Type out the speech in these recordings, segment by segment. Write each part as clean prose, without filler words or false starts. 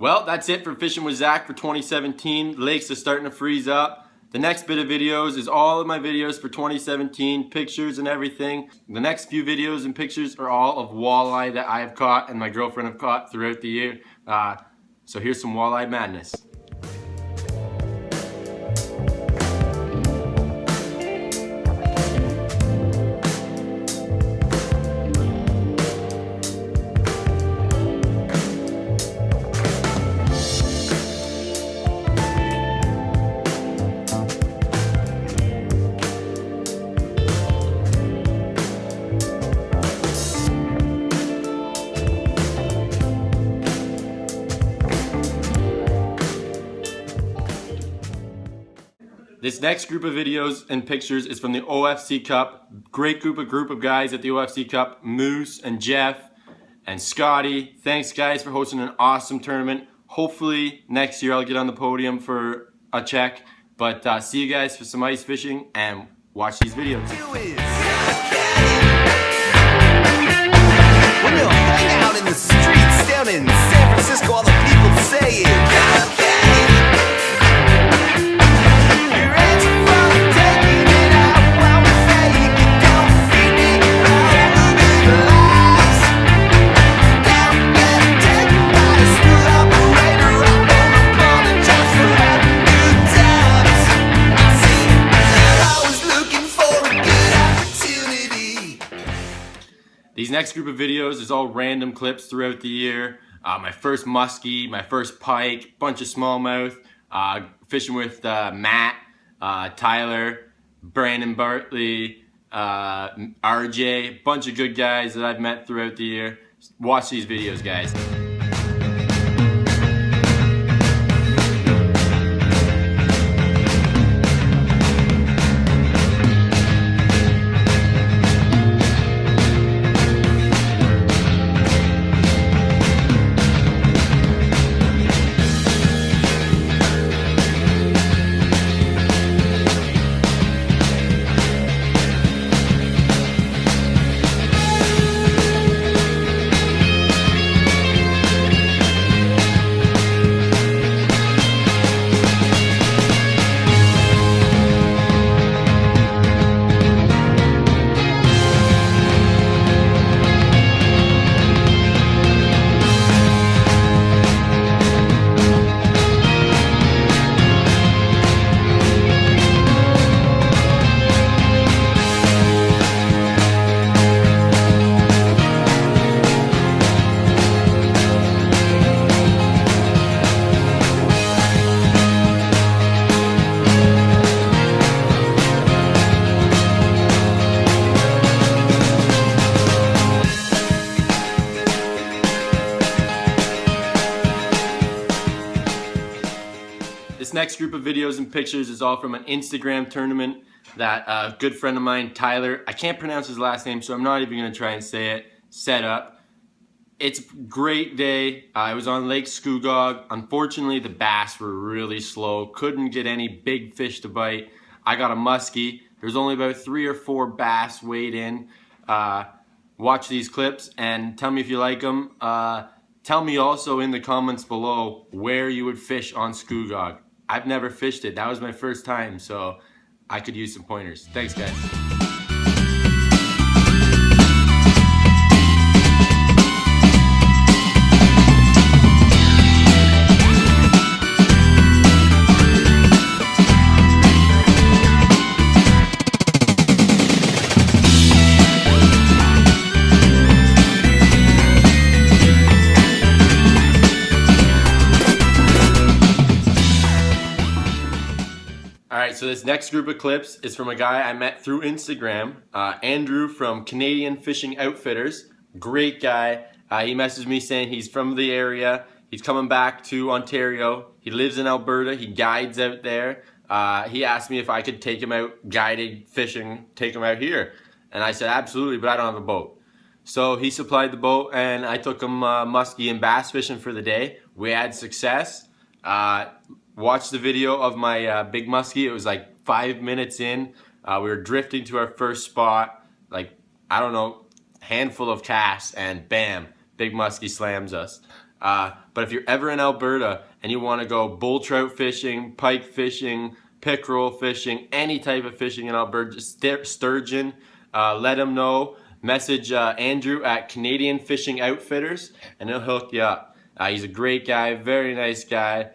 Well, that's it for Fishing with Zach for 2017. The lakes are starting to freeze up. The next bit of videos is all of my videos for 2017, pictures and everything. The next few videos and pictures are all of walleye that I have caught and my girlfriend have caught throughout the year. So here's some walleye madness. This next group of videos and pictures is from the OFC Cup. Great group of guys at the OFC Cup. Moose and Jeff and Scotty. Thanks guys for hosting an awesome tournament. Hopefully next year I'll get on the podium for a check. But see you guys for some ice fishing and watch these videos. When they'll hang out in the streets down in San Francisco, all the people say it. These next group of videos is all random clips throughout the year. My first muskie, my first pike, bunch of smallmouth, fishing with Matt, Tyler, Brandon Bartley, RJ, bunch of good guys that I've met throughout the year. Watch these videos, guys. This next group of videos and pictures is all from an Instagram tournament that a good friend of mine, Tyler, I can't pronounce his last name, so I'm not even going to try and say it, set up. It's a great day. I was on Lake Scugog. Unfortunately, the bass were really slow. Couldn't get any big fish to bite. I got a muskie. There's only about 3 or 4 bass weighed in. Watch these clips and tell me if you like them. Tell me also in the comments below where you would fish on Scugog. I've never fished it. That was my first time, so I could use some pointers. Thanks, guys. Alright, so this next group of clips is from a guy I met through Instagram, Andrew from Canadian Fishing Outfitters. Great guy. He messaged me saying he's from the area. He's coming back to Ontario. He lives in Alberta. He guides out there. He asked me if I could take him out guided fishing, take him out here. And I said, absolutely, but I don't have a boat. So he supplied the boat and I took him muskie and bass fishing for the day. We had success. Watch the video of my big muskie. It was like 5 minutes in. We were drifting to our first spot, like, I don't know, handful of casts, and bam, big muskie slams us. But if you're ever in Alberta and you want to go bull trout fishing, pike fishing, pickerel fishing, any type of fishing in Alberta, sturgeon, let him know. Message Andrew at Canadian Fishing Outfitters and he'll hook you up. He's a great guy, very nice guy.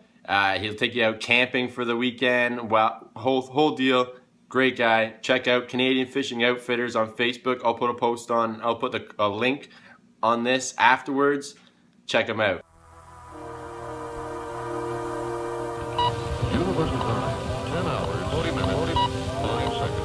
He'll take you out camping for the weekend. Well, whole deal. Great guy. Check out Canadian Fishing Outfitters on Facebook. I'll put a post on. I'll put a link on this afterwards. Check him out. Universal time, 10 hours, 40 minutes, 40 seconds.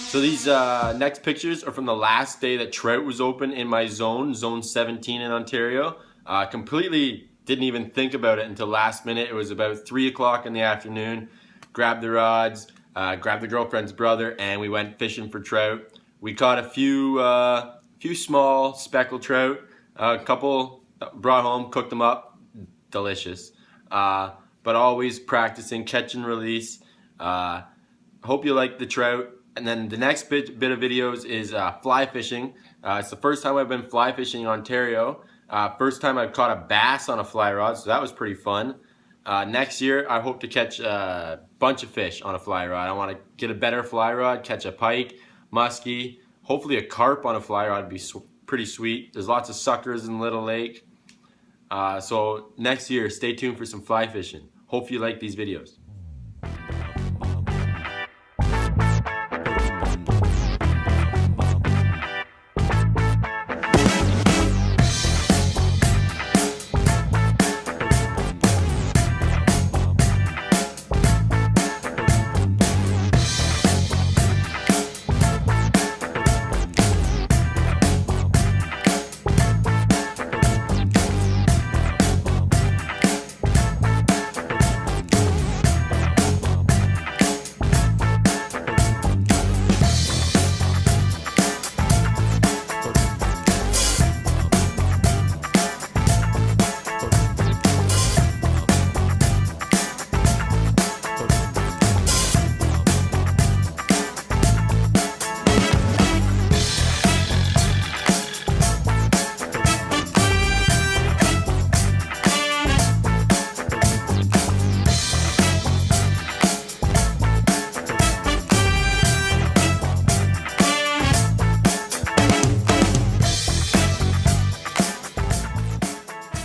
So these next pictures are from the last day that trout was open in my zone 17 in Ontario. Completely didn't even think about it until last minute. It was about 3 o'clock in the afternoon. Grabbed the rods, grabbed the girlfriend's brother, and we went fishing for trout. We caught a few small speckled trout. A couple brought home, cooked them up, delicious. But always practicing catch and release. Hope you like the trout. And then the next bit of videos is fly fishing. It's the first time I've been fly fishing in Ontario. First time I've caught a bass on a fly rod, so that was pretty fun. Next year, I hope to catch a bunch of fish on a fly rod. I want to get a better fly rod, catch a pike, muskie, hopefully a carp on a fly rod would be pretty sweet. There's lots of suckers in Little Lake. So next year, stay tuned for some fly fishing. Hope you like these videos.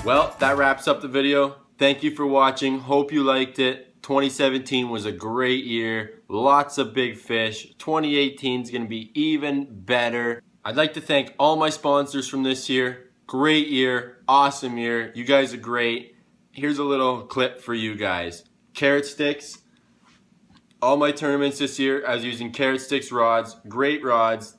Well, that wraps up the video. Thank you for watching. Hope you liked it. 2017 was a great year. Lots of big fish. 2018 is going to be even better. I'd like to thank all my sponsors from this year. Great year. Awesome year. You guys are great. Here's a little clip for you guys. Carrot sticks. All my tournaments this year, I was using carrot sticks rods. Great rods.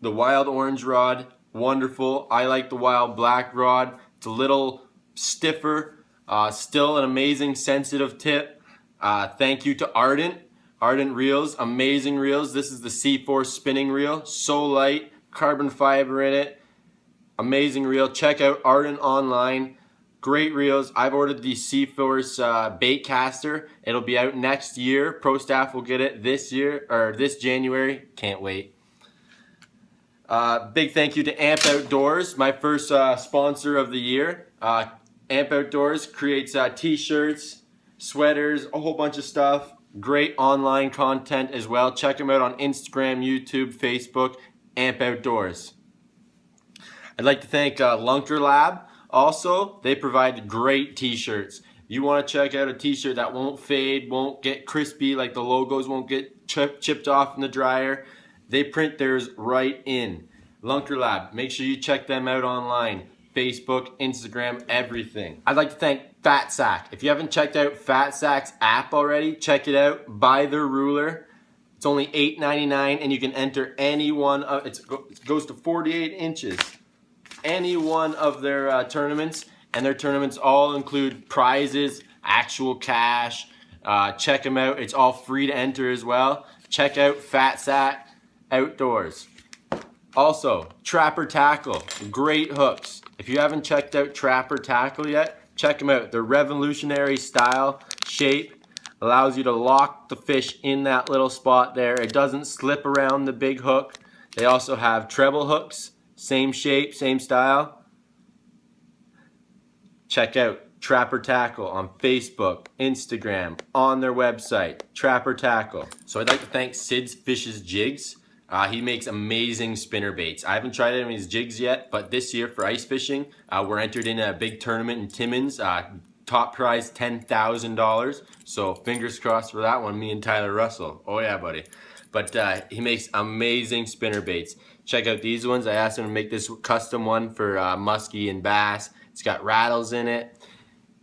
The wild orange rod, wonderful. I like the wild black rod. It's a little stiffer, still an amazing sensitive tip. Thank you to Ardent Ardent reels, amazing reels. This is the C4 spinning reel, so light, carbon fiber in it. Amazing reel. Check out Ardent online. Great reels. I've ordered the C4 bait caster. It'll be out next year. Pro staff will get it this year or this January. Can't wait. Big thank you to Amp Outdoors, my first sponsor of the year. Amp Outdoors creates t-shirts, sweaters, a whole bunch of stuff. Great online content as well. Check them out on Instagram, YouTube, Facebook, Amp Outdoors. I'd like to thank Lunker Lab. Also, they provide great t-shirts. You want to check out a t-shirt that won't fade, won't get crispy, like the logos won't get chipped off in the dryer. They print theirs right in. Lunker Lab, make sure you check them out online. Facebook, Instagram, everything. I'd like to thank Fat Sack. If you haven't checked out Fat Sack's app already, check it out. Buy their ruler. It's only $8.99 and you can enter any one of, it goes to 48 inches. Any one of their tournaments, and their tournaments all include prizes, actual cash. Check them out. It's all free to enter as well. Check out Fat Sack Outdoors. Also, Trapper Tackle, great hooks. If you haven't checked out Trapper Tackle yet, check them out. They're revolutionary style, shape, allows you to lock the fish in that little spot there. It doesn't slip around the big hook. They also have treble hooks, same shape, same style. Check out Trapper Tackle on Facebook, Instagram, on their website, Trapper Tackle. So I'd like to thank Sid's Fishes Jigs. He makes amazing spinner baits. I haven't tried any of his jigs yet, but this year for ice fishing, we're entered in a big tournament in Timmins. Top prize $10,000. So fingers crossed for that one, me and Tyler Russell. Oh yeah, buddy. But he makes amazing spinner baits. Check out these ones. I asked him to make this custom one for muskie and bass. It's got rattles in it.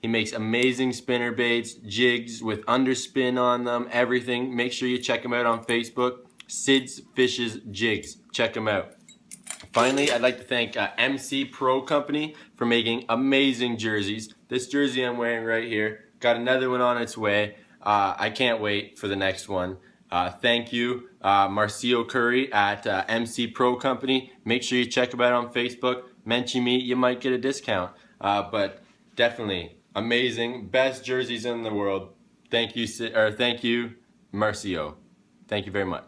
He makes amazing spinner baits, jigs with underspin on them, everything. Make sure you check him out on Facebook. Sid's Fishes Jigs. Check them out. Finally, I'd like to thank MC Pro Company for making amazing jerseys. This jersey I'm wearing right here, got another one on its way. I can't wait for the next one. Thank you, Marcio Curry at MC Pro Company. Make sure you check them out on Facebook. Mention me, you might get a discount. But definitely amazing, best jerseys in the world. Thank you, Marcio. Thank you very much.